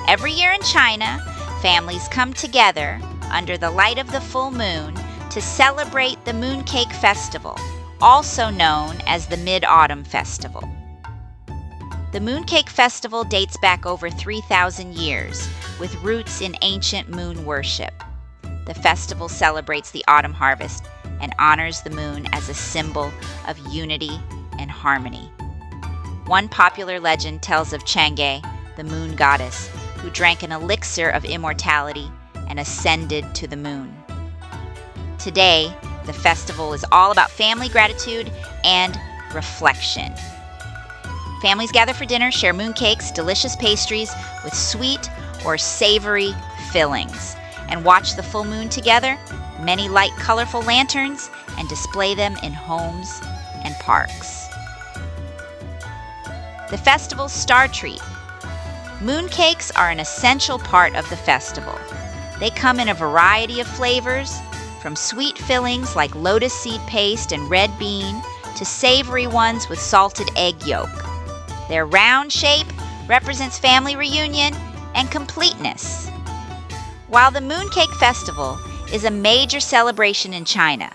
Every year in China, families come together under the light of the full moon to celebrate the Mooncake Festival, also known as the Mid-Autumn Festival. The Mooncake Festival dates back over 3,000 years, with roots in ancient moon worship. The festival celebrates the autumn harvest and honors the moon as a symbol of unity and harmony. One popular legend tells of Chang'e, the moon goddess, who drank an elixir of immortality and ascended to the moon. Today, the festival is all about family gratitude and reflection. Families gather for dinner, share mooncakes, delicious pastries with sweet or savory fillings, and watch the full moon together. Many light colorful lanterns and display them in homes and parks. The festival's star treat. Mooncakes are an essential part of the festival. They come in a variety of flavors, from sweet fillings like lotus seed paste and red bean to savory ones with salted egg yolk. Their round shape represents family reunion and completeness. While the Mooncake Festival is a major celebration in China,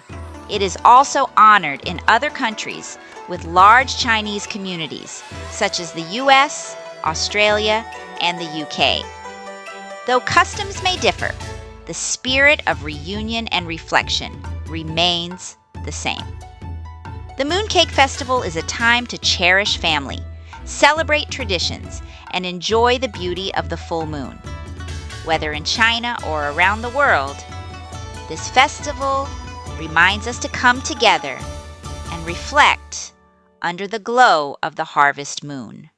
it is also honored in other countries with large Chinese communities, such as the US, Australia, and the UK. Though customs may differ, the spirit of reunion and reflection remains the same. The Mooncake Festival is a time to cherish family, celebrate traditions, and enjoy the beauty of the full moon. Whether in China or around the world, this festival reminds us to come together and reflect under the glow of the harvest moon.